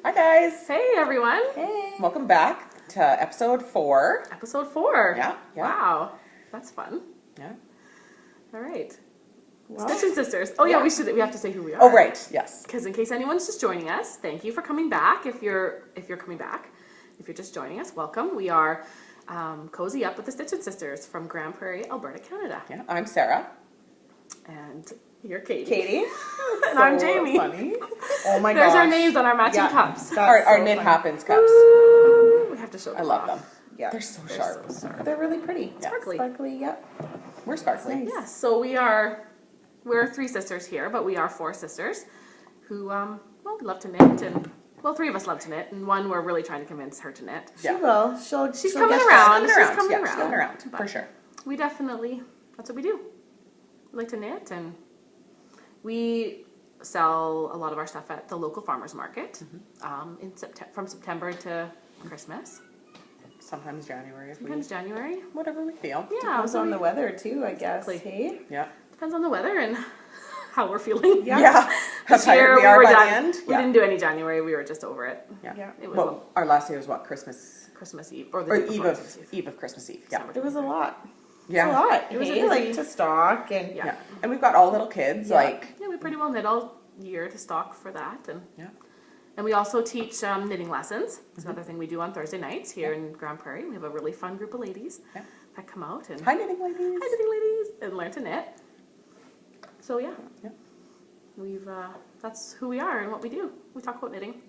Hi guys. Hey everyone. Hey. Welcome back to episode 4. Episode 4. Yeah. Wow. That's fun. Yeah. All right. Well, Stitchin sisters. Oh yeah, we have to say who we are. Oh right, yes. Because in case anyone's just joining us, thank you for coming back. If you're coming back, if you're just joining us, welcome. We are Cozy Up with the Stitchin sisters from Grande Prairie, Alberta, Canada. Yeah. I'm Sarah. And you're Katie. Katie. And I'm Jamie. Funny. Oh my gosh. There's our names on our matching cups. Our Knit Happens cups. We have to show them I love off. them. Yeah. They're so sharp. They're really pretty. Yeah. Sparkly. Sparkly, yep. We're sparkly. Nice. Yes, so we're 3 sisters here, but we are 4 sisters who, we love to knit, and, 3 of us love to knit, and one we're really trying to convince her to knit. She will. She's she'll coming get around. She's She's coming She's coming around, But for sure. We definitely, that's what we do. We like to knit, and we sell a lot of our stuff at the local farmers market from September to Christmas. Sometimes January. Sometimes January. Whatever we feel. Yeah, Depends on the weather too, I guess. Exactly. Hey? Yeah. Depends on the weather and how we're feeling. Yeah. How This year tired we are were by done. the end. We didn't do any January. We were just over it. Yeah. Yeah. It was Well, our last day was what? Christmas Christmas Eve or the or day eve before of Christmas Eve. Christmas Eve. Yeah. December It was a lot. Yeah. It's a lot. It was a hey? busy- Like to stock and Yeah. Yeah. And we've got all little kids, Yeah. like Yeah, we pretty well knit all year to stock for that, yeah. and we also teach knitting lessons. It's another thing we do on Thursday nights here in Grande Prairie. We have a really fun group of ladies Yeah. that come out and Hi knitting ladies. Hi, knitting ladies, and learn to knit. So yeah, Yeah. we've that's who we are and what we do. We talk about knitting.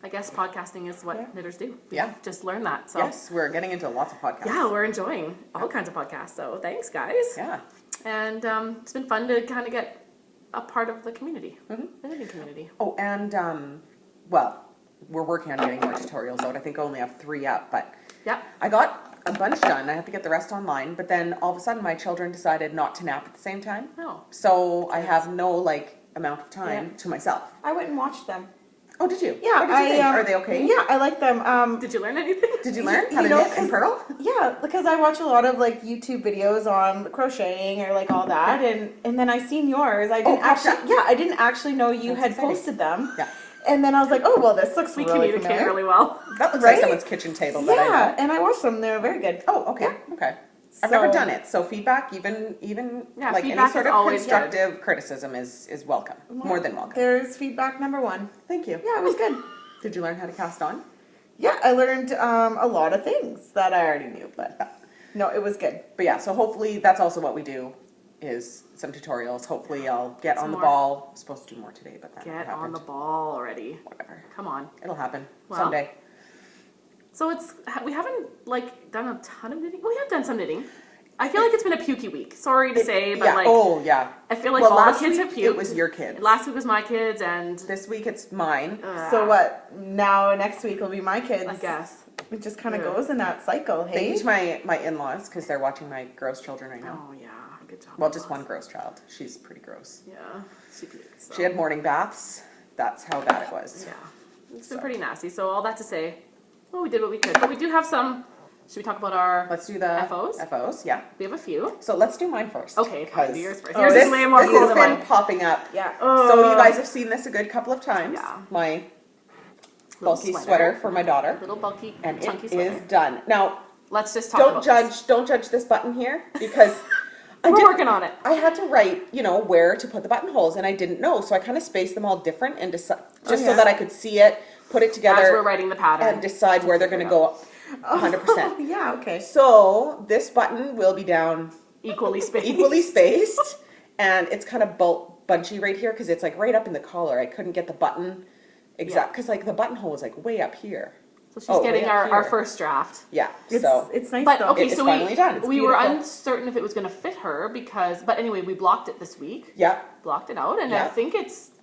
I guess podcasting is what Yeah. knitters do. We've Yeah. just learned that. So Yes, we're getting into lots of podcasts. yeah, we're enjoying all kinds of podcasts. So thanks, guys. Yeah. And it's been fun to kind of get a part of the community, Mhm. the knitting community. Oh, and well, we're working on getting more tutorials out. I think I only have 3 up, but Yeah. I got a bunch done. I have to get the rest online, but then all of a sudden my children decided not to nap at the same time. Oh. So I have no amount of time to myself. I went and watched them. Oh, did you? Yeah, What did you think? Are they okay? Yeah, I like them. Did you learn anything? Did you learn how You to know, knit and purl? Yeah, because I watch a lot of YouTube videos on crocheting or all that, and then I seen yours. I didn't I didn't actually know you That's had exciting. posted them. Yeah. And then I was like, oh well, this looks We really communicate familiar. really well. That looks Right? like someone's kitchen table that I Yeah, know. and I watched them. They're very good. Oh, okay, okay. I've never done it, so feedback, even Yeah, any feedback sort is of always constructive criticism is welcome. More than welcome. There's feedback number 1. Thank you. Yeah, it was good. Did you learn how to cast on? Yeah, I learned a lot of things that I already knew, but no, it was good. But yeah, so hopefully that's also what we do is some tutorials. Hopefully I'll get Some on the more. ball. I'm supposed to do more today, but that Get never on happened. the ball already. Whatever. Come on. It'll happen Well, someday. So we haven't done a ton of knitting. We have done some knitting. I feel like it's been a pukey week. Sorry to say, but yeah. I feel like Well, all the last kids week have puked. it was your kids. Last week was my kids, and This week it's mine. So what? Now next week will be my kids. I guess. It just kind of Yeah. goes in that cycle. Thank Hey. you to my in-laws because they're watching my gross children right now. Oh yeah, good job. Well, just one gross child. She's pretty gross. Yeah, she puked. So. She had morning baths. That's how bad it was. Yeah, it's been pretty nasty. So all that to say, well, we did what we could, but we do have some. Should we talk about our? Let's do the FOs? FOs, yeah. We have a few. So let's do mine first. Okay, fine. because Do yours first. Oh, Yours This, is way more this cool has than been mine. popping up. Yeah. So you guys have seen this a good couple of times. Yeah. My Little bulky sweater for my daughter. Little bulky, And chunky it sweater. is done. Now, Let's just talk don't about this. judge this button here because We're working on it. I had to write, where to put the buttonholes and I didn't know. So I kind of spaced them all different and just so yeah. that I could see it, put it As together we're writing the pattern. and decide where they're going to go 100%. Yeah. Okay. So this button will be down Equally spaced. equally spaced, and it's kind of bunchy right here because it's right up in the collar. I couldn't get the button exact because the buttonhole was way up here. So she's Oh, getting way up our here. first draft. Yeah, It's nice But though. okay, It's so finally done. It's we were beautiful. uncertain if it was going to fit her but anyway, we blocked it this week. Yeah, Blocked it out, and I Yeah. think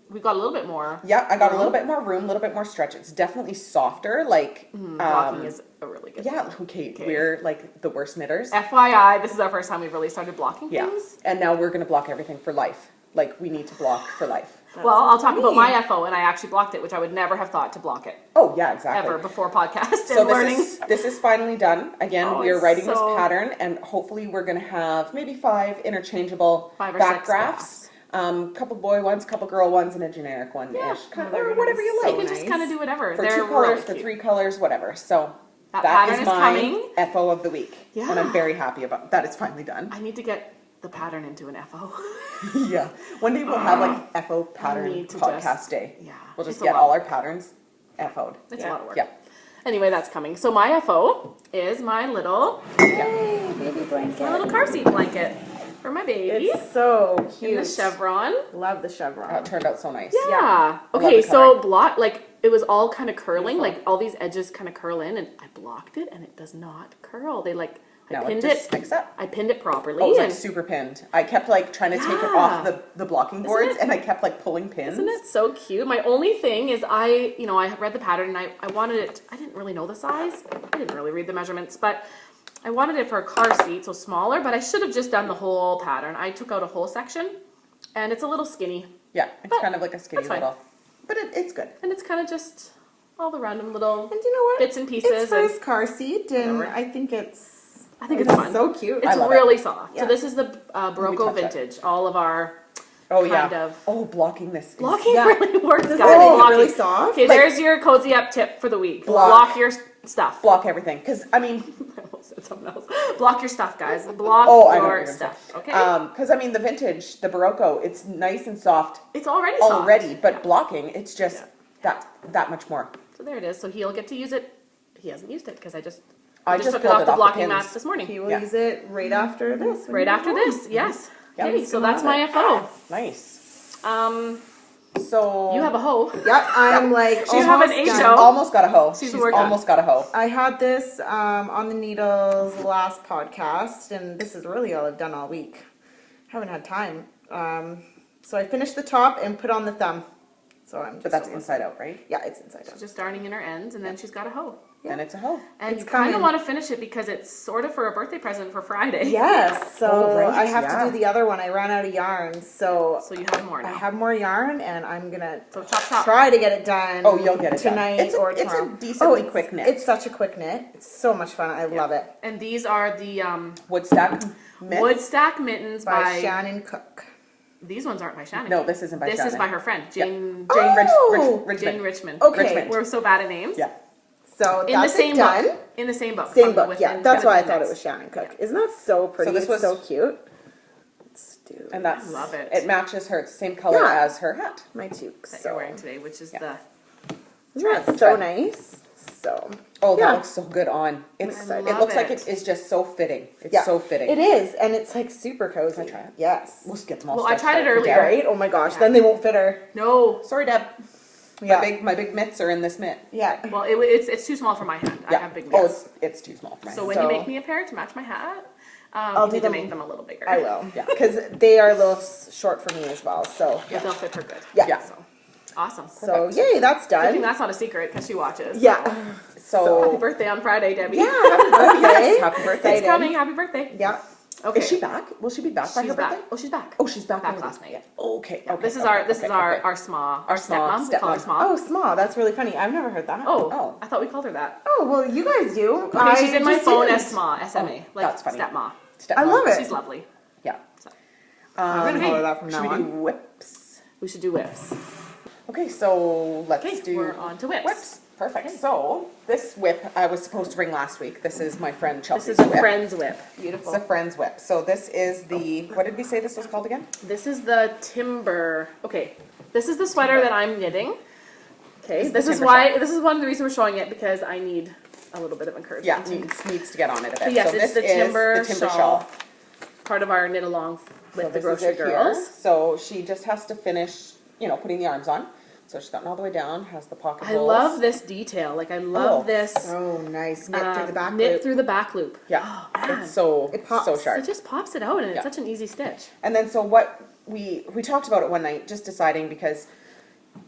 we've got a little bit more. yeah. I got a little bit more room, a little bit more stretch. It's definitely softer. Blocking is a really good. Yeah, okay. We're the worst knitters. FYI, this is our first time we've really started blocking Yeah, things. and now we're gonna block everything for life. We need to block for life. Well, I'll talk about funny. my FO, and I actually blocked it, which I would never have thought to block it Oh yeah, exactly. ever before podcast So and learning. this is finally done. Again, Oh, we are it's writing so- this pattern, and hopefully we're going to have maybe 5 interchangeable 5 or 6 backdrafts. Couple boy ones, couple girl ones, and a generic one Yeah. ish, Oh, they're or gonna whatever be you so like. You can just kind of do whatever. For They're 2 colors, really for cute. 3 colors, whatever. So That that pattern is is my coming. FO of the week, and Yeah. I'm very happy about that. It's finally done. I need to get the pattern into an FO. Yeah, one day we'll have like FO pattern need to podcast just- day. yeah, We'll just it's a get lot. all our patterns FO'd. It's Yeah. a lot of work. Yeah. Anyway, that's coming. So my FO is my little Yay, baby blanket. car seat blanket for my baby It's so in cute. the chevron. Love the It chevron. turned out so nice. Yeah. I love Okay, the so color. it was all kind of curling, like all these edges kind of curl in, and I blocked it, and it does not curl. I No, it pinned just it. sticks up. I pinned it properly. Oh, it was like and super pinned. I kept like trying to take it Yeah. off the blocking boards, it- and I kept like pulling pins. Isn't it so cute? My only thing is I read the pattern and I wanted it, I didn't really know the size. I didn't really read the measurements, but I wanted it for a car seat, so smaller, but I should have just done the whole pattern. I took out a whole section and it's a little skinny. Yeah, it's But kind of like a skinny that's fine. little, but it's good. And it's kind of just all the random little And you know what? bits and pieces. It's and first car seat, and Whatever. I think it's fun. so cute. It's love it. really soft. Yeah. So this is the Barocco touch it. Vintage. All of our Oh kind yeah. of Oh, blocking this. is- blocking Yeah. really works, Does guys. it make it Blocking. really soft? Okay, Like- there's your cozy up tip for the week. Block. Block your stuff. Block everything, because I mean, I almost said something else. Block your stuff, guys. Block oh, I know what your you're gonna stuff. say. Okay. Because I mean, the vintage, the Barocco, it's nice and soft It's already soft. already, but Yeah. blocking, it's just that much more. So there it is. So he'll get to use it. He hasn't used it because I just I took just it pulled off it the off the blocking pins. mat this morning. He will Yeah. use it right after this. when Right you after get this, yes. Yeah, Okay, he's so gonna that's love my it. FO. Nice. Um, So you have a hoe. Yep, I'm like You have an almost HO. done. almost got a hoe. She's She's working. almost got a hoe. I had this on the needles last podcast, and this is really all I've done all week. Haven't had time. So I finished the top and put on the thumb. So I'm just But that's almost- inside out, right? Yeah, it's inside She's out. just darning in her ends, and then she's got a hoe. Then it's a hoe. And It's you kind of coming. want to finish it because it's sort of for a birthday present for Friday. Yes, so Oh, right, I have yeah. to do the other one. I ran out of yarn, so So you have more I now. have more yarn, and I'm gonna So chop chop. try to get it done. Oh, you'll get it done. tonight It's a- or it's a tomorrow. decently it's- quick knit. It's such a quick knit. It's so much fun. I love it. And these are the Woodstack mitts. wood stack mittens By by. Shannon Cook. These ones aren't by Shannon. No, this isn't by This is Shannon. by her friend Jane. Jane Oh! Richmond. Jane Richmond. Okay. Richmond. We're so bad at names. Yeah. So In the that's same it done. book. In the same book. Same from book, Within yeah. That's why I Benefit thought it Knits. was Shannon Cook. Yeah. Isn't that so pretty? this It's was- so cute. Let's do And that's I love it. It matches her. It's the same color Yeah. as her hat. my toques. That So you're wearing today, which is the. isn't that so nice? So Oh, yeah. that looks so good on. It's I it love looks like it. it is just so fitting. It's yeah, so fitting. It is, and it's like super cozy. Can I try it? Yes. We'll skip them all. Well, I stretched tried it out. earlier. Right? Oh my gosh, then they won't fit her. No. Sorry, Deb. Yeah. My big mitts are in this mitt. Yeah. Well, it's too small for my hand. I Yeah. have big Oh, mitts. it's too small for mine. So when So- you make me a pair to match my hat, I'll you do need to them- make them a little bigger. I will. Yeah. Because they are a little short for me as well. So But they'll fit her good. yeah. Yeah. So awesome. So yay, that's Good thing done. that's not a secret because she watches. Yeah. Happy So birthday on Friday, Debbie. Yeah. Happy birthday. happy birthday. It's coming. Happy birthday. Yeah. Okay. Is she back? Will she be back by She's her back. birthday? Oh, she's back. Oh, she's back. Back already. last night. Yeah. Okay. Yeah, Okay. this is okay, our okay, okay. our sma Our sma, stepmom. We call her stepmom. sma. Oh, small. That's really funny. I've never heard that. Oh, Oh. I thought we called her that. Oh, well, you guys do. Okay, she's in my just phone didn't. as sma, SMA, like that's funny. stepma. I love it. She's lovely. Yeah. So, I'm gonna Okay. call her that from Should now we do on. whips? we should do whips. Okay, so let's Okay, do we're on to whips. Whips. Perfect. Okay. So this whip I was supposed to bring last week. This is my friend This Chelsea's is a whip. friend's whip. It's Beautiful. a friend's whip. So this is the what did we say this was called again? This is the timber. Okay, this is the sweater that I'm knitting. Okay, This this is is timber why. shawl. This is one of the reasons we're showing it because I need a little bit of encouragement. Yeah, needs to get on it a bit. But yes, so it's this the is timber, the timber shawl. Part of our knit along with So the this is grocery it here. girls. So she just has to finish, putting the arms on. So she's gotten all the way down, has the pocket I holes. love this detail. Like I love Oh. this. Oh, nice. Knit through the back knit loop. through the back loop. Yeah, Oh, man. it's so It pops. so sharp. It just pops it out, and Yeah. it's such an easy stitch. And then so what we talked about it one night, just deciding because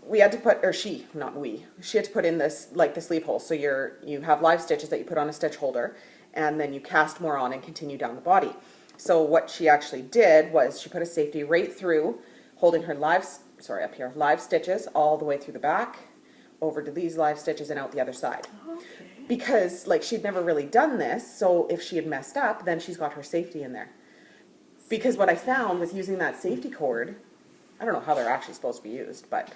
we had to put, or she, not we, she had to put in this, like the sleeve hole. So you have live stitches that you put on a stitch holder, and then you cast more on and continue down the body. So what she actually did was she put a safety right through, holding her live stitches all the way through the back, over to these live stitches and out the other side. Okay. Because like she'd never really done this, so if she had messed up, then she's got her safety in there. Because what I found with using that safety cord I don't know how they're actually supposed to be used, but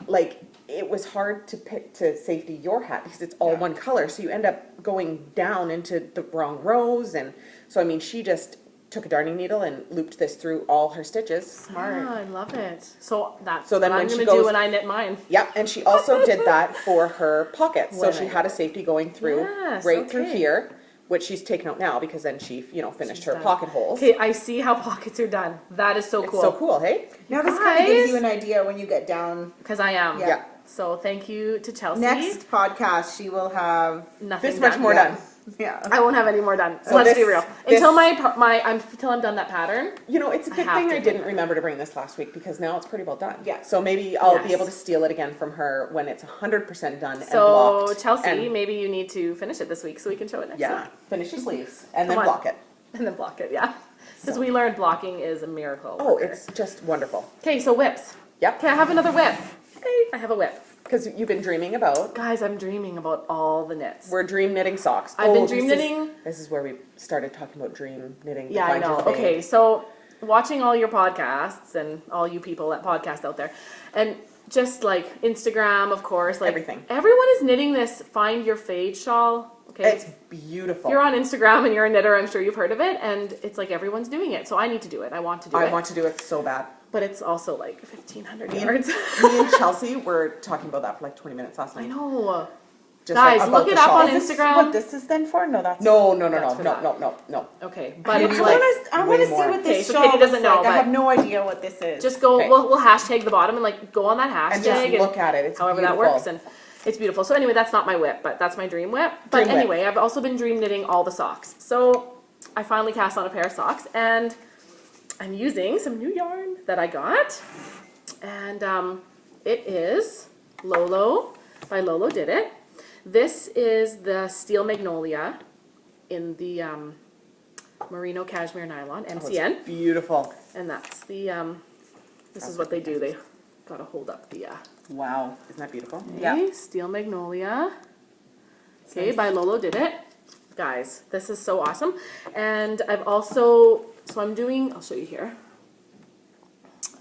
like it was hard to pick to safety your hat because it's all one color. So you end up going down into the wrong rows. And so, I mean, she just took a darning needle and looped this through all her stitches. Smart. Oh, I love it. So that's So then what when I'm she going to do goes- when I knit mine. Yep, and she also did that for her pockets. So When she I- had a safety going through Yes, right through okay. here, which she's taken out now because then she, finished She's her done. pocket holes. Okay, I see how pockets are done. That is so It's cool. so cool, hey? Now this kind of gives Guys. you an idea when you get down. Because I am. Yeah. Yeah. So thank you to Chelsea. Next podcast, she will have Nothing This much done. more yeah. done. Yeah. I won't have any more done. So Let's be this- real. this- Until until I'm done that pattern. It's a good have thing to I do didn't it. remember to bring this last week because now it's pretty well done. Yeah. So maybe I'll be Yes. able to steal it again from her when it's 100% done and So blocked. Chelsea, And- maybe you need to finish it this week so we can show it next yeah, week. finish your sleeves and then Come on. block it. And then block it, yeah. Because we learned blocking is a miracle. Oh, worker. it's just wonderful. Okay, so whips. Yep. Okay, I have another whip. Okay, I have a whip. Because you've been dreaming about. Guys, I'm dreaming about all the knits. We're dream knitting socks. I've been this dream is- knitting. This is where we started talking about dream knitting. to Yeah, I find your know. thing. Okay, so watching all your podcasts and all you people that podcast out there, and just like Instagram, of course, like Everything. Everyone is knitting this Find Your Fade shawl. Okay, It's beautiful. if you're on Instagram and you're a knitter, I'm sure you've heard of it, and it's like everyone's doing it. So I need to do it. I want to do it. I want to do it so bad. But it's also like 1,500 Me yards. and Chelsea were talking about that for like 20 minutes last I night. know. Just Guys, about look the it up shawl. on Is this Instagram. what this is then for? No, that's No, That's for that. no. Okay, but it's I like want way to see more. what Okay, this so shawl Katie doesn't looks know, like. I but- have no idea what this is. just go. Okay. We'll hashtag the bottom and like go on that hashtag And just look at it. It's however beautiful. that works, and it's beautiful. So anyway, that's not my whip, but that's my dream whip. But Dream whip. anyway, I've also been dream knitting all the socks. So I finally cast on a pair of socks, and I'm using some new yarn that I got, and it is Lolo by Lolo Did It. This is the Steel Magnolia in the Merino Cashmere Nylon, Oh, it's MCN. beautiful. And that's the, this is what they do. They gotta hold up the, Wow. Isn't that beautiful? okay, Steel Magnolia. Okay, by Lolo Did It. Guys, this is so awesome. And I've also, so I'm doing, I'll show you here.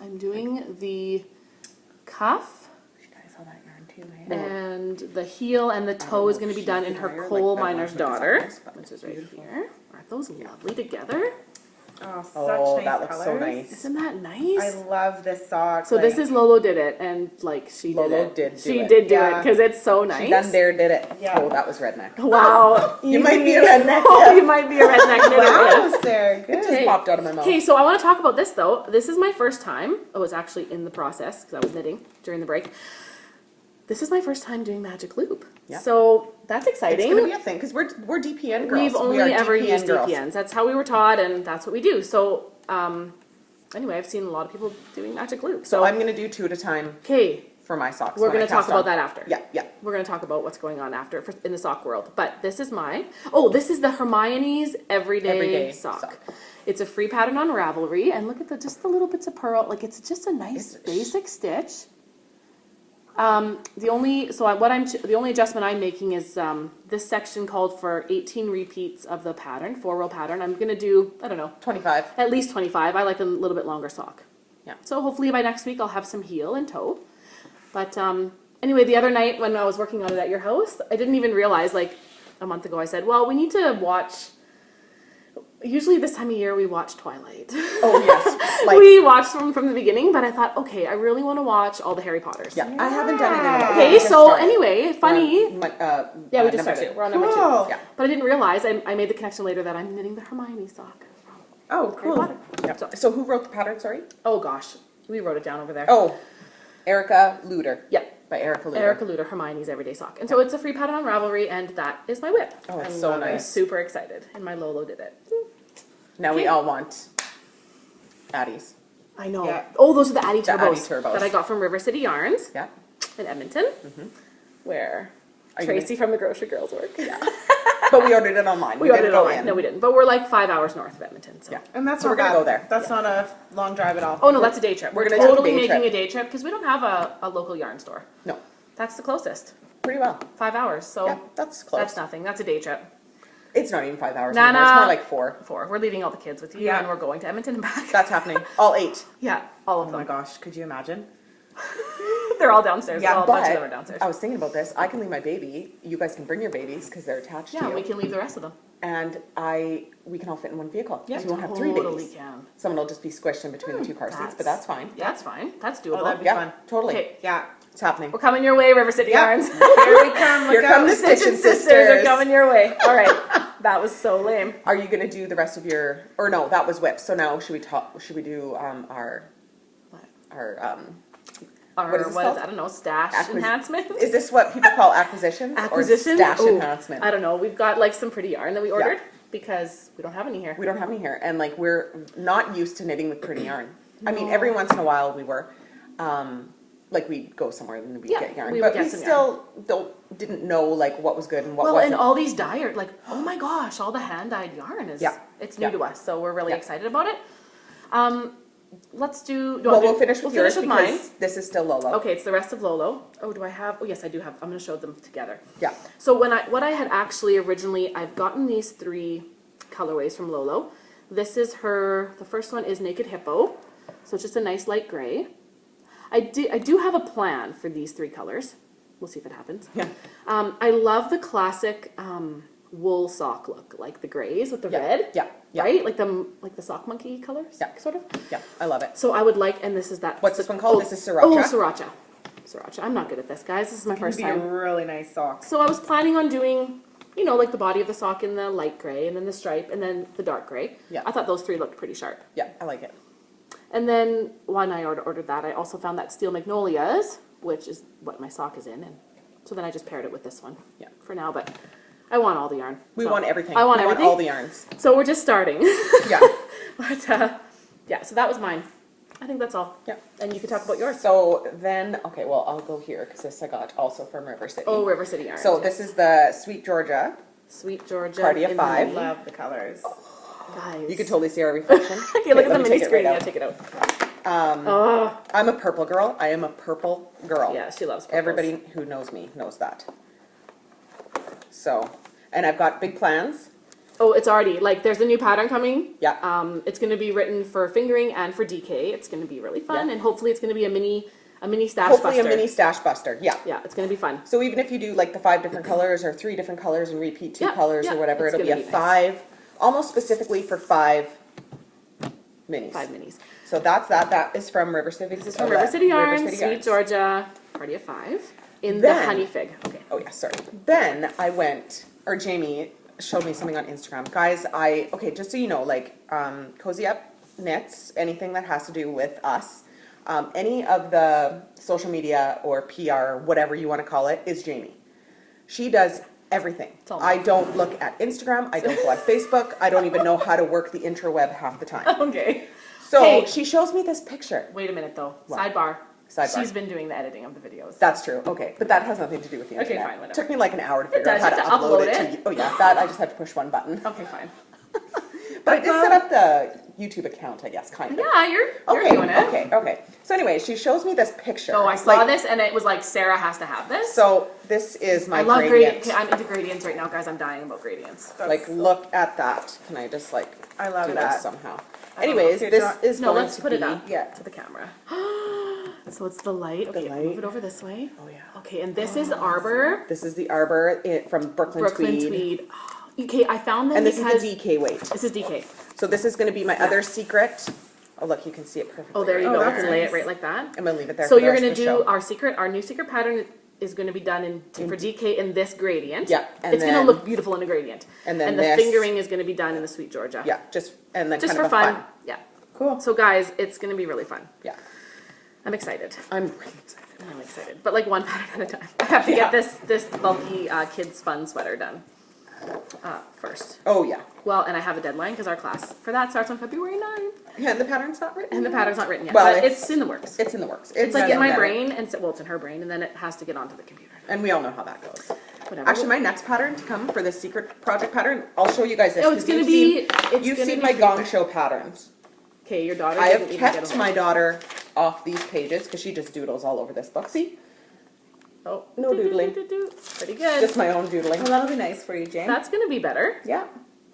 I'm doing the cuff, You guys saw that yarn too, eh? and the heel and the toe is gonna be done in her Like coal the miner's one with the daughter, suckers, but which is right here. Aren't those lovely together? Oh, such Oh, nice that looks so colors. nice. Isn't that I nice? love this sock. So this is Lolo Did It, and like she Lolo did it. did do she it. did do it Yeah. because it's so nice. She done there, did it. Yeah. Oh, that was redneck. Wow. You might be Easy. a redneck. Oh, Yeah. you might be a redneck knitter. Wow, yes. Sarah, It good. just Okay. popped out of my mouth. Okay, so I want to talk about this though. This is my first time. Oh, it's actually in the process because I was knitting during the break. This is my first time doing magic loop. Yeah. So that's It's exciting. gonna be a thing because we're DPN girls. We've We only are ever DPN used girls. DPNs. That's how we were taught, and that's what we do. So anyway, I've seen a lot of people doing magic loop. So I'm gonna do 2 at a time Okay, for my socks. we're when I going to talk cast about on. that after. Yeah. We're going to talk about what's going on after in the sock world. But this is this is the Hermione's Everyday sock. sock. It's a free pattern on Ravelry, and look at just the little bits of pearl. Like it's just a nice basic stitch. The only adjustment I'm making is this section called for 18 repeats of the pattern, 4-row pattern. I'm going to do, I don't know, 25. at least 25. I like a little bit longer sock. Yeah. So hopefully by next week I'll have some heel and toe. But anyway, the other night when I was working on it at your house, I didn't even realize, like a month ago, I said, well, we need to watch, usually this time of year we watch Twilight. Oh yes. Like We watched them from the beginning, but I thought, okay, I really want to watch all the Harry Potters. yeah. I haven't done it in a while. Okay, We just so started. anyway, funny. Yeah, We just started. We're on number 2. Cool. Yeah. But I didn't realize, I made the connection later that I'm knitting the Hermione sock. Oh, Harry cool. Potter. Yeah. So- So who wrote the pattern? Sorry. Oh gosh, we wrote it down over there. Oh, Erica Luder. Yeah. By Erica Luder. Erica Luder, Hermione's Everyday Sock. And so it's a free pattern on Ravelry, and that is my whip. Oh, it's I so love it. I'm nice. super excited. And my Lolo Did It. Now we Okay. all want Addie's. I know. Yeah. Oh, those are the Addie The Turbos, Addie Turbos. that I got from River City Yarns Yeah. in Edmonton, where Are you Tracy from the Grocery Girls work. Yeah. But we ordered it online. We ordered didn't it go online. in. No, we didn't. But we're like 5 hours north of Edmonton. So. Yeah. And that's So not we're gonna bad. go there. That's not a long drive at all. Oh no, that's a day trip. We're We're gonna take a totally day making trip. a day trip because we don't have a local yarn store. No. That's the closest. Pretty well. 5 hours. So Yeah, that's close. that's nothing. That's a day trip. It's not even 5 hours Nah, anymore. It's nah. more like 4. 4. We're leaving all the kids with you, Yeah. and we're going to Edmonton and back. That's happening. All 8. Yeah, all Oh of my them. gosh, could you imagine? They're all downstairs. Yeah, Well, a but bunch of them are downstairs. I was thinking about this. I can leave my baby. You guys can bring your babies because they're attached to Yeah, you. we can leave the rest of them. And we can all fit in one vehicle. Yeah, So we won't have 3 totally babies. can. Someone will just be squished in between the 2 car seats, but that's fine. That's fine. That's doable. that'd be Yeah, fun. totally. Okay, Yeah. It's happening. we're coming your way, River City Yeah. Yarns. Here we come. Here Look come out. the Stitchin Sisters are sisters. coming your way. All right, that was so lame. Are you gonna do the rest of your? Or no, that was whips. So now should we talk? Should we do our Or What is this what called? is, I don't know, stash enhancement? Is this what people call acquisitions? Acquisitions? Or stash Ooh, enhancement? I don't know. We've got like some pretty yarn that we ordered because we don't have any here. We don't have any here, and like we're not used to knitting with pretty yarn. I mean, every once in a while we were, like we'd go somewhere and we'd Yeah, get yarn, we would but get we some still didn't know like what was good and what Well, wasn't. and all these dye, like, oh my gosh, all the hand-dyed yarn is, Yeah. it's new Yeah. to us, so we're really Yeah. excited about it. Let's do, Well, we'll finish with yours with because mine. this is still Lolo. Okay, it's the rest of Lolo. Oh, do I have, oh yes, I do have, I'm gonna show them together. Yeah. So what I had actually originally, I've gotten these 3 colorways from Lolo. This is the first one is Naked Hippo, so it's just a nice light gray. I do have a plan for these 3 colors. We'll see if it happens. Yeah. I love the classic wool sock look, like the grays with the Yeah. red. Yeah. Yeah. Right? Like the sock monkey colors, Yeah. sort of. Yeah, I love it. So I would like, and this is that. What's this one called? Oh, This is Sriracha? Oh, Sriracha. Sriracha. I'm not good at this, guys. This is my It'd first be time. a really nice sock. So I was planning on doing, like the body of the sock in the light gray, and then the stripe, and then the dark gray. Yeah. I thought those 3 looked pretty sharp. Yeah, I like it. And then when I ordered that, I also found that Steel Magnolias, which is what my sock is in, and so then I just paired it with this one. Yeah. For now, but I want all the yarn. We So want everything. I want we everything. Want all the yarns. So we're just starting. Yeah. But yeah, so that was mine. I think that's all. Yeah. And you can talk about yours. So then, okay, well, I'll go here because this I got also from River City. Oh, River City yarn. So this is the Sweet Georgia. Sweet Georgia. Cardia in 5. the- Love the colors. Guys. You can totally see our reflection. Okay, look at let the me mini take it screen. right Yeah, out. take it out. Oh. I'm a purple girl. I am a purple girl. Yeah, she loves purples. Everybody who knows me knows that. So, and I've got big plans. Oh, it's already, like, there's a new pattern coming. Yeah. It's going to be written for fingering and for DK. It's going to be really fun, Yeah. and hopefully it's going to be a mini stash Hopefully buster. a mini stash buster. Yeah. Yeah, it's going to be fun. So even if you do like the 5 different colors or 3 different colors and repeat 2 Yeah, colors yeah, or whatever, it's it'll be a gonna be nice. 5, almost specifically for 5 minis. 5 minis. So that's that. That is from River City. This is from River City Yarns, Sweet Yarns. Georgia, Party of 5, in the Then- honey fig. Okay. Oh yeah, sorry. Then I went, or Jamie showed me something on Instagram. Guys, okay, just so you know, like Cozy Up Knits, anything that has to do with us, any of the social media or PR, whatever you want to call it, is Jamie. She does everything. all I don't look at Instagram. I don't go on Facebook. I don't even know how to work the interweb half the time. Okay. So Hey. she shows me this picture. Wait a minute, though. What? Sidebar. Sidebar. She's been doing the editing of the videos. That's true. Okay, but that has nothing to do with the Okay, internet. fine, whatever. Took me like an hour to figure does. out how You to have to upload upload it it. to you. Oh yeah, that I just had to push one button. Okay, fine. But I did set up the YouTube account, I guess, kind of. Yeah, you're Okay, doing it. okay. So anyway, she shows me this picture. Oh, I saw Like, this, and it was like, Sarah has to have this. So this is my I love gradient. gradients. Okay, I'm into gradients right now, guys. I'm dying about gradients. Like, look at that. Can I just like I love do that. this somehow? I don't know. Anyways, Okay, this draw- is No, going let's to put it be- up Yeah. to the camera. So it's the light. Okay, light. move it over this way. Oh yeah. Okay, and this is Arbor This is the Arbor from Brooklyn Tweed. Okay, I found them And this because is the DK weight. this is DK. So this is going to be my other secret. Oh look, you can see it perfectly. Oh, there you Oh, go. You that's can lay it nice. right like that. I'm going to leave it there So for the you're rest gonna of the do show. our new secret pattern is gonna be done for DK in this gradient. Yeah, and it's gonna then- look beautiful in a gradient. and then the this- fingering is gonna be done in the Sweet Georgia. Yeah, and then Just kind for of a fun. Yeah. Cool. So guys, it's gonna be really fun. Yeah, I'm excited. I'm really excited. I'm excited, but like one pattern at a time. I have to Yeah. get this bulky kids fun sweater done first. Oh yeah. Well, and I have a deadline because our class for that starts on February 9th, Yeah, and the pattern's not written. and the pattern's not written yet, Well, but it's in the works. It's in the works. It's like in getting my better. brain, and so, well, it's in her brain, and then it has to get onto the computer. And we all know how that goes. Whatever. Actually, my next pattern to come for this secret project pattern, I'll show you guys this. Oh, it's 'cause gonna you've be. seen- It's You've gonna seen be my gong show patterns. Okay, your daughter. I didn't have even get a kept hold. my daughter off these pages because she just doodles all over this book. See? Oh, No doodling. Pretty good. Just my own doodling. Well, that'll be nice for you, Jane. That's gonna be better. Yeah.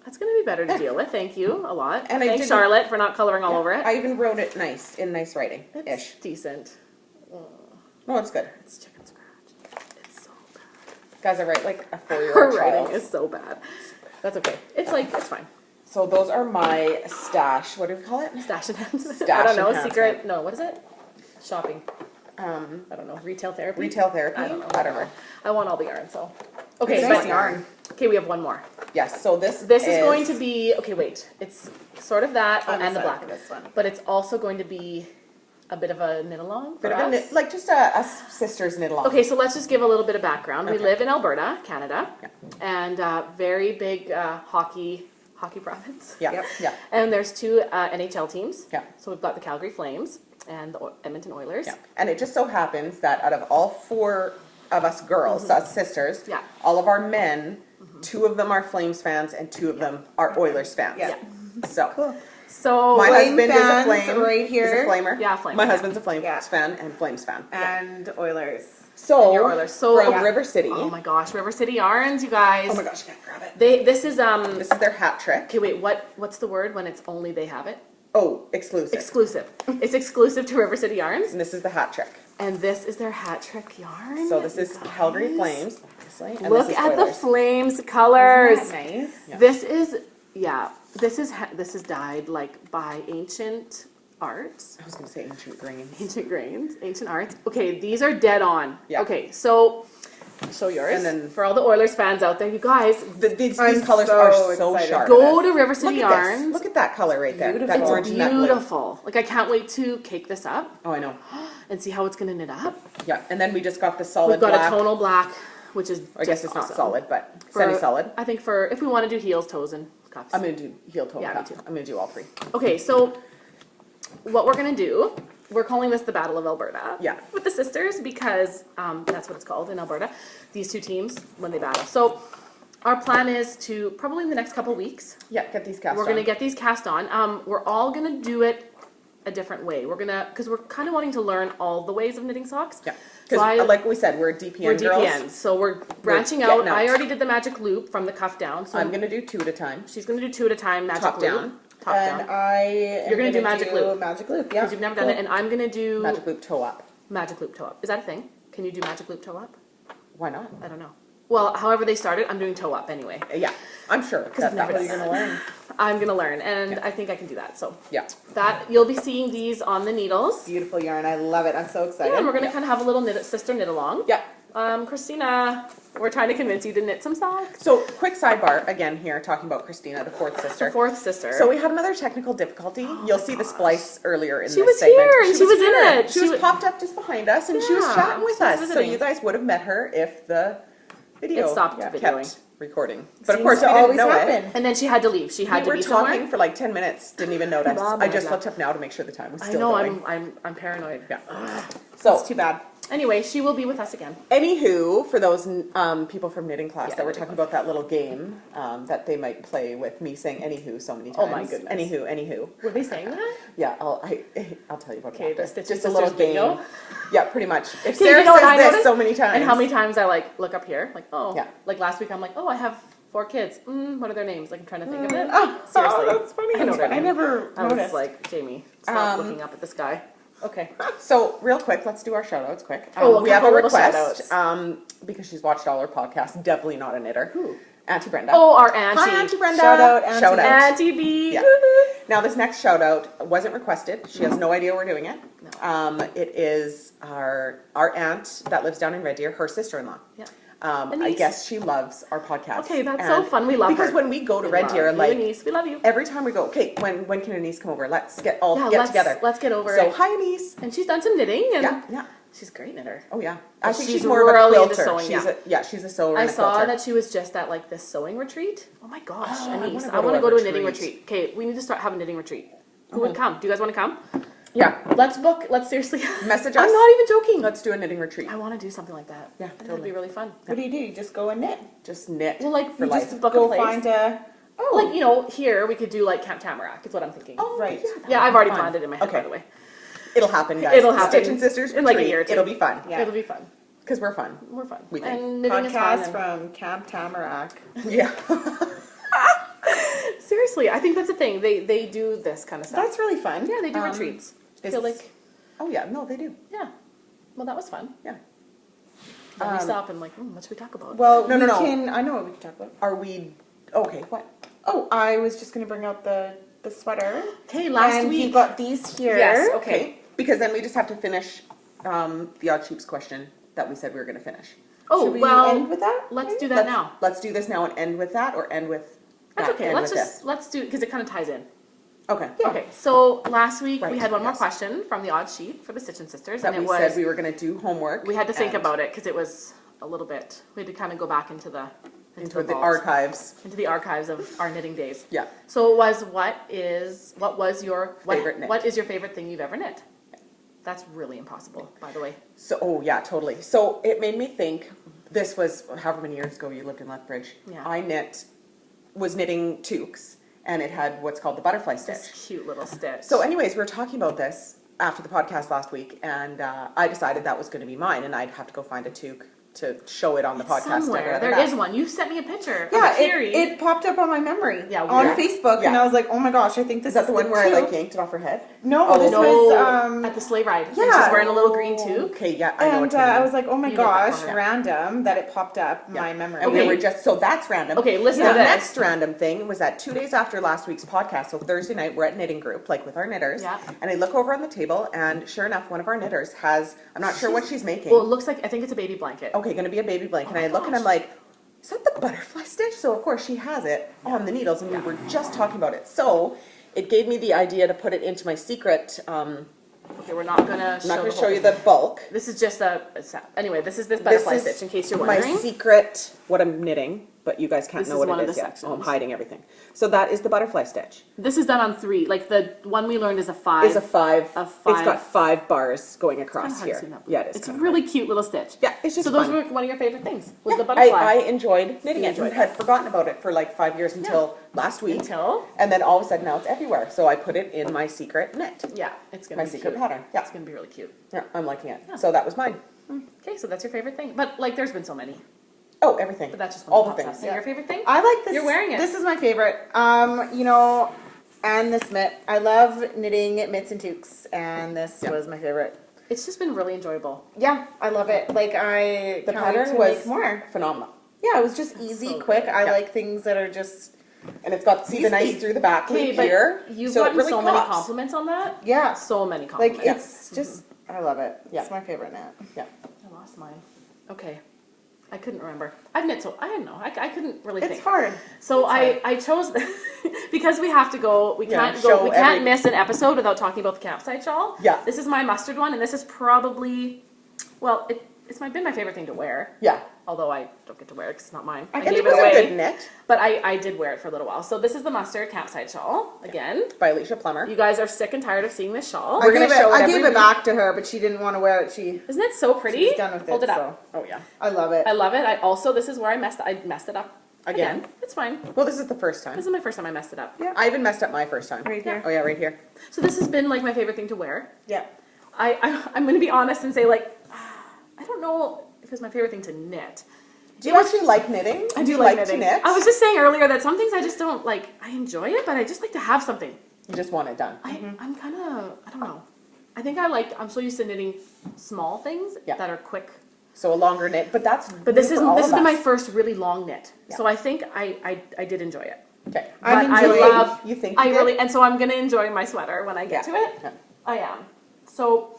That's gonna be better to deal with. Thank you a lot. And I Thanks, didn't- Charlotte, for not coloring all over it. I even wrote it nice, in nice writing, It's ish. decent. No, it's good. It's chicken scratch. It's so bad. Guys, I write like a Her 4-year-old writing child. is so bad. That's okay. It's like, it's fine. So those are my stash, what do we call it? Stash enhancement. Stash I don't know. enhancement. Secret. No, what is it? Shopping. I don't know. Retail therapy. Retail therapy? I don't know. I don't know. I want all the yarn. So. Okay, It's but nice yarn. Okay, we have one more. Yes, so this This is going to be, okay, wait. It's sort of that On the and the side black. for this one. But it's also going to be a bit of a knit along for bit of a us. knit, like just a sisters knit along. Okay, so let's just give a little bit of background. We Okay. live in Alberta, Canada, Yeah. and very big hockey province. Yeah, Yep. yeah, And there's two NHL teams. Yeah. So we've got the Calgary Flames and the Edmonton Oilers. yeah. And it just so happens that out of all 4 of us girls, us sisters, Yeah. all of our men, 2 of them are Flames fans and 2 of them are Oilers fans. Yeah. So Cool. So my Flame husband is a fans Flame. right He's here. a Flamer. Yeah, Flamer. My husband's a Flames Yeah. fan and Flames fan. And Oilers. So And your Oilers. So- from Yeah. River City. oh my gosh, River City yarns, you guys. Oh my gosh, I can't grab it. This is This is their hat trick. okay. Wait, what's the word when it's only they have it? Oh, exclusive. Exclusive. It's exclusive to River City Yarns, And this is the hat trick. and this is their hat trick yarn. So this is you Calgary guys. Flames, obviously. And Look this is at the Oilers. flames colors. Isn't that nice? Yeah. This is this is dyed like by ancient arts, I was going to say ancient grains. ancient grains, ancient arts. Okay, these are dead on. Yeah. Okay, so show yours. And then- for all the Oilers fans out there, you guys, These I'm colors so are so excited. sharp. go to River City Look at this. Yarns. Look at that color right there. That Beautiful. orange It's and that blue. beautiful. Like I can't wait to cake this up Oh, I know. and see how it's gonna knit up. Yeah, and then we just got the solid We've got black. a tonal black, which is I guess just it's not awesome. solid, but For- semi-solid. I think for if we want to do heels, toes, and cuffs. I'm going to do heel toe. Yeah, me cup. too. I'm going to do all 3. Okay, so what we're gonna do, we're calling this the Battle of Alberta. Yeah. With the sisters because that's what it's called in Alberta. These 2 teams when they battle. So our plan is to probably in the next couple weeks Yeah, get these cast we're on. gonna get these cast on. We're all gonna do it a different way. We're gonna because we're kind of wanting to learn all the ways of knitting socks. Yeah, So because like we said, we're DPN we're girls. DPNs, so we're branching getting out. out. I already did the magic loop from the cuff down. So I'm going to do 2 at a time. she's gonna do 2 at a time. Magic Top loop. down. Top And down. I am You're gonna do magic loop. Magic loop, yeah. Because you've never done it, and I'm gonna do Magic loop toe up. magic loop toe up. Is that a thing? Can you do magic loop toe up? Why not? I don't know. Well, however they started, I'm doing toe up anyway. Yeah, I'm sure I've that never that's done going to learn. I'm gonna learn, and I think I can do that. So Yeah, that you'll be seeing these on the needles. Beautiful yarn. I love it. I'm so excited. Yeah, and we're gonna kind of have a little sister knit along. yeah. Christina, we're trying to convince you to knit some socks. So quick sidebar again here, talking about Christina, the 4th sister. The 4th sister. So we had another technical difficulty. You'll see the splice earlier in She this was segment. here, and she was in here. it. She She was was- popped up just behind us, and she was Yeah, chatting with she was us. So visiting. you guys would have met her if the video It stopped kept videoing. recording. But of Seems course, to we didn't always know happen. it. and then she had to leave. She had We to were be talking somewhere. for like 10 minutes, didn't even notice. Blah, I blah, just blah. looked up now to make sure the time was I still know. going. I'm paranoid. Yeah. It's So, too bad. Anyway, she will be with us again. anywho, for those people from knitting class Yeah, that were knitting talking about that little game that they might play with me saying anywho so many Oh times. my goodness. Anywho. Were they saying that? Yeah, I'll tell you about Okay, that. the after. Stitchin Just a little Sisters game. bingo? Yeah, pretty much. If Okay, Sarah you know what I says this noticed? so many times. And how many times I like look up here, like Yeah. like last week I'm like, oh, I have 4 kids. What are their names? Like I'm trying to think of it. Oh, Seriously, that's funny. I know their I name. never I was noticed. like, Jamie, stop looking up at the sky. Okay. So, real quick, let's do our shout outs quick. Oh, a we have a couple little request shout-outs. because she's watched all our podcasts. Definitely not a knitter. Who? Auntie Brenda. Oh, our auntie. Hi, Auntie Brenda. Shout out, Auntie. Shout out. Auntie B. Yeah. Now, this next shout out wasn't requested. She has no idea we're doing it. No. It is our aunt that lives down in Red Deer, her sister-in-law. Yeah. I Anise. guess she loves our podcast. Okay, that's so fun. We love because her. when we go to We Red love Deer, you, like Anise. We love you. every time we go, okay, when can Anise come over? Let's get let's, together. Let's get over So it. hi, Anise. And she's done some knitting, and Yeah. she's a great knitter. Oh yeah. I think she's she's more of a really into quilter. sewing, She's a sewer. I and a saw quilter. that she was just at like this sewing retreat. Oh my gosh, Oh, I Anise. wanna I go want to to a go to a knitting retreat. retreat. Okay, we need to start having a knitting retreat. Who would come? Do you guys want to come? Yeah. Let's book. Let's seriously. Message us. I'm not even joking. Let's do a knitting retreat. I want to do something like that. Yeah, I think that'd totally. be really fun. What do? You just go and knit. Just knit. Well, like for we life. just book Go a place. find a. Oh, Like here we could do like Camp Tamarack. Is what I'm thinking. Oh, right. Yeah, I've already fun. planned it in my head. Okay. By the way, It'll happen, guys. It'll happen. Stitchin Sisters In like a retreat. year or two. It'll be fun. Yeah. It'll be fun. Because we're fun. We're fun. We think. And knitting is fun. Podcast and- from Camp Tamarack. Yeah. Seriously, I think that's a thing. They do this kind of stuff. That's really fun. Yeah, they do retreats. I feel like, Oh yeah, no, they do. yeah. Well, that was fun. Yeah. Then we stop and like, what should we talk about? Well, No, we no, no. can. I know what we can talk about. Are we? Okay, what? Oh, I was just gonna bring out the sweater. Okay, last and week. you got these here. Yes, okay. Because then we just have to finish the odd sheep's question that we said we were going to finish. Oh, Should we well, end with that? let's do that now. Let's do this now and end with that, or end with. That's that, okay. end with Let's do, because it kind of ties in. this? Okay. Okay, so last week we Right, had one more yes. question from the odd sheet for the Stitchin sisters, That and we it was said we were going to do homework. we had to think and about it because it was a little bit. We had to kind of go back into the into the vault, archives. into the archives of our knitting days. Yeah. So it was what was your Favorite knit? What is your favorite thing you've ever knit? That's really impossible, by the way. So, oh yeah, totally. So it made me think. This was however many years ago you lived in Lethbridge. Yeah. I was knitting toques, and it had what's called the butterfly stitch. This cute little stitch. So, anyways, we were talking about this after the podcast last week, and I decided that was going to be mine, and I'd have to go find a toque to show it on the podcast. somewhere there is one. You sent me a picture. Yeah, of a Carrie. it popped up on my memory. Yeah, on weird. Facebook, and Yeah. I was like, oh my gosh, I think this Is that the one where I toque. like yanked it off her head? No, Oh, this no, was at the sleigh ride. And yeah. she's wearing a little green toque. Okay, yeah, I know what and you mean. I was like, oh my You did that gosh, for her. random that it popped up Yeah. my memory. And Okay. we were just, so that's random. Okay, listen the to this. next random thing was that 2 days after last week's podcast, so Thursday night, we're at knitting group, like with our knitters. Yeah. And I look over on the table, and sure enough, one of our knitters has, I'm not sure what she's making. Well, it looks like I think it's a baby blanket. Okay, gonna be a baby blanket. Oh And I my look and I'm gosh. like, is that the butterfly stitch? So of course she has it on the needles, and Yeah. we were just talking about it. So it gave me the idea to put it into my secret. Okay, we're not gonna I'm not show gonna the show whole you thing. the bulk. This is just anyway, this is this butterfly This is stitch in case you're my wondering. secret, what I'm knitting, but you guys can't This know is what one it of is the yet. Oh, I'm sections. hiding everything. So that is the butterfly stitch. This is done on 3. Like the one we learned is a 5. It's a five. A It's 5. got 5 bars going Kinda across hard to here. see that, but Yeah, it is. It's a kinda really cute little stitch. Yeah, it's just So those fun. were one of your favorite things. Was the hard. butterfly. I enjoyed knitting You it. enjoyed I had forgotten about it for like 5 years until last week. Until And then all of a sudden now it's everywhere. So I put it in my secret knit. yeah, it's gonna My be secret cute. pattern. Yeah. It's gonna be really cute. Yeah, I'm liking it. Yeah. So that was mine. Okay, so that's your favorite thing. But like, there's been so many. Oh, everything. But that's just one all of the pops up. things. So Yeah. your favorite thing? I like this. You're wearing it. This is my favorite. You know, and this mitt. I love knitting mitts and toques, and this Yeah. was my favorite. It's just been really enjoyable. Yeah, I love it. Like I The can't wait pattern to was make more. phenomenal. Yeah, it was just easy, so quick. good. I Yeah. like things that are just And it's got, see the nice Easy. through the back Okay, loop but here. you've so it gotten really so many pops. compliments on that. yeah. So many Like compliments. it's just I love it. Yeah. It's my favorite knit. Yeah. I lost mine. Okay. I couldn't remember. I've knit so I don't know. I couldn't really It's think. hard. So It's I chose because we have to go. We Yeah, can't show go. We can't every- miss an episode without talking about the campsite shawl. Yeah. This is my mustard one, and this is probably, well, it's been my favorite thing to wear. Yeah. Although I don't get to wear it because it's not mine. I gave think it it was away, a good knit but I did wear it for a little while. So this is the mustard campsite shawl again. by Alicia Plummer. You guys are sick and tired of seeing this shawl. We're gonna show it I every gave it week. back to her, but she didn't want to wear it. Isn't it so pretty? She's done with Hold it, it up. Oh yeah. I love it. I love it. I also this is where I messed it up Again? It's fine. Well, this is the first time. This is my first time I messed it up. Yeah. I even messed up my first time. Right here. Oh yeah, right here. So this has been like my favorite thing to wear. Yeah. I'm going to be honest and say like I don't know if it's my favorite thing to knit. Do you actually like knitting? I do you like to knitting. knit? I was just saying earlier that some things I just don't like. I enjoy it, but I just like to have something. You just want it done. I'm kind of I don't know. I think I'm so used to knitting small things Yeah. that are quick. So a longer knit, but that's. But this new is for all this of has been my us. first really long knit. Yeah. So I think I did enjoy it. Okay. I'm But I enjoying- love. You think you I did? really and so I'm gonna enjoy my sweater when I get Yeah. to it. Yeah. I am. So,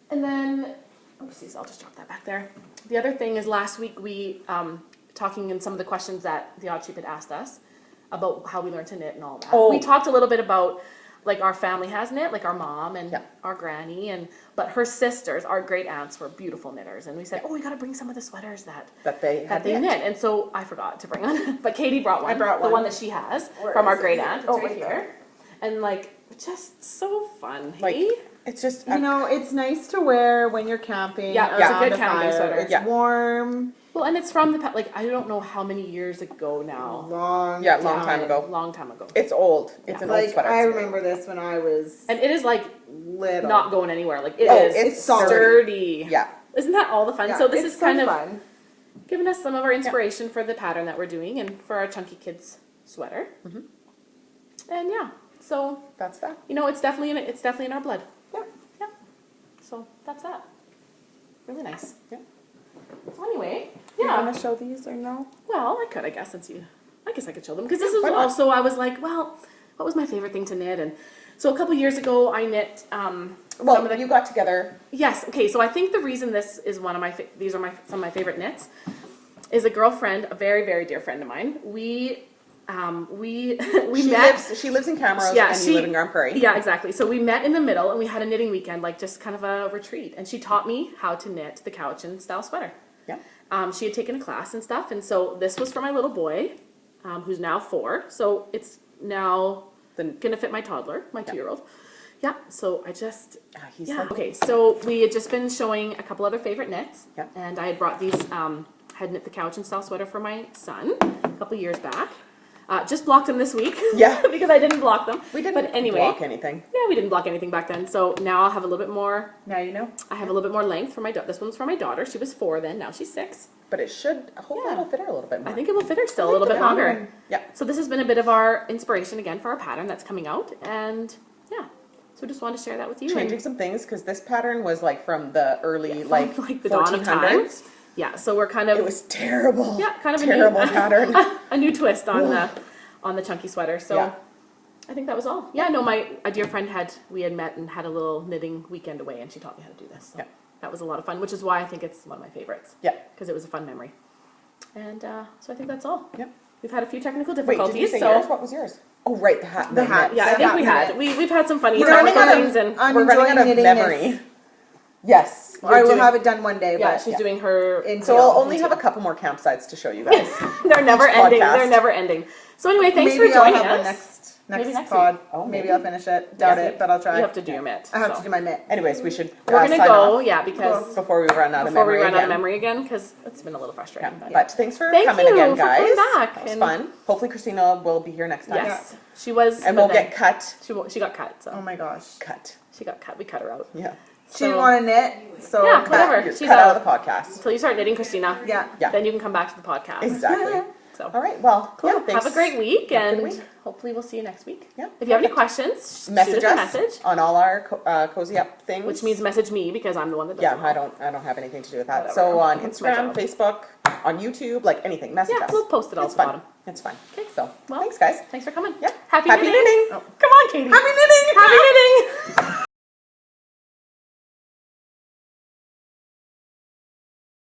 and then oopsies, I'll just drop that back there. The other thing is last week we talking in some of the questions that the odd sheep had asked us about how we learned to knit and all that. Oh. We talked a little bit about like our family has knit, like our mom and Yeah. our granny but her sisters, our great aunts were beautiful knitters, and we said, oh, we got to bring some of the sweaters That they had knit. And so I forgot to bring one, but Katie brought one. I brought the one. one that she has Where from our is it? great aunt. It's Oh, right right here, there. and like just so fun. Like, Hey? it's just. You know, it's nice to wear when you're camping. Yeah, it's a around good camping fire. sweater. It's Yeah. warm. Well, and it's from the like I don't know how many years ago now. Long. Yeah, long time ago. Long time ago. It's old. It's Yeah. an old Like sweater. I remember this when I was And it is like little. not going anywhere. Like it Oh, is it's solid. sturdy. Yeah. Isn't that all the fun? Yeah, So this it's is kind of fun. giving us some of our inspiration for the pattern that we're doing and for our Chunky Kids sweater. And yeah, so That's that. you know, it's definitely in our blood. Yeah. Yeah. So that's that. Really nice. Yeah. So anyway, You yeah. want to show these or no? Well, I could, I guess, I guess I could show them because this is why not? also. I was like, well, what was my favorite thing to knit? And so a couple years ago, I knit. Well, some of the, you got together. yes. Okay. So I think the reason this is one of my these are some of my favorite knits is a girlfriend, a very very dear friend of mine. We met. She lives in Camrose, Yeah, and you live in Grande Prairie. Yeah, exactly. So we met in the middle and we had a knitting weekend, like just kind of a retreat. And she taught me how to knit the Cowichan style sweater. Yeah. She had taken a class and stuff. And so this was for my little boy, who's now 4. So it's now going to fit my toddler, my 2-year-old. Yeah, so I just, He's yeah. like, Okay, so we had just been showing a couple other favorite knits. Yeah. And I had brought these, had knit the Cowichan style sweater for my son a couple years back. Just blocked them this week. Yeah. Because I didn't block them. we didn't But anyway, block anything. yeah, we didn't block anything back then. So now I'll have a little bit more. Now you know. I have a little bit more length for my daughter. This one's for my daughter. She was 4 then. Now she's 6. But it should, hopefully Yeah. it'll fit her a little bit more. I think it will fit her still a I little think bit the longer. pattern- Yeah. So this has been a bit of our inspiration again for our pattern that's coming out. And yeah, so just wanted to share that with you. Changing some things because this pattern was like from the early, From, like the dawn of time. 1400s. Yeah, so we're kind of. It was terrible. Yeah, kind of terrible a new, pattern. a new twist on the chunky sweater. So Yeah. I think that was all. Yeah, no, a dear friend we had met and had a little knitting weekend away, and she taught me how to do this. So Yeah. that was a lot of fun, which is why I think it's one of my favorites. Yeah. Because it was a fun memory. And so I think that's all. Yeah. We've had a few technical Wait, difficulties. did you say so yours? What was yours? Oh, right, the hat. The hat. yeah, I The think hat we knit. had. We've had some funny We're running technical out of- things, and I'm We're running enjoying out of knitting memory. this. Yes. I will doing- have it done one day, yeah, but she's doing her. In- So Yeah, I'll only me have a too. couple more campsites to show you guys. They're never each ending. podcast. They're never ending. So anyway, thanks maybe for joining I'll have us. one next Maybe next pod. week. Oh, maybe maybe. I'll finish it. Doubt Yeah. it, but I'll try. You have to do your mitt. I have so. to do my mitt. Anyways, we should We're gonna sign go, off yeah, because before we run out of before memory we run out again. of memory again, because it's been a little frustrating. Yeah. But, But thanks for Thank coming you again, for guys. coming back, That was and- fun. Hopefully Christina will be here next time. yes, she was. And but we'll then get cut. She got cut. So Oh my gosh. Cut. she got cut. We cut her out. Yeah. She didn't want to knit, so Yeah, cut. whatever. You're She's cut out out. of the podcast. Until you start knitting, Christina. Yeah. Yeah. Then you can come back to the podcast. Exactly. So. All right. Well, Cool. yeah, thanks. Have a great week, Have a and good week. hopefully we'll see you next week. Yeah. If you have any Perfect. questions, Message shoot us us a message, on all our cozy up things. which means message me because I'm the one that does yeah, it. I don't have anything to do with that. Whatever. So on It's my Instagram, job. Facebook, on YouTube, like anything, message Yeah, us. we'll post it all It's at the fun. bottom. It's fun. Okay. So Well, thanks, guys. Thanks for coming. Yep. Happy Happy knitting. knitting. Come on, Katie. Happy knitting! Happy knitting.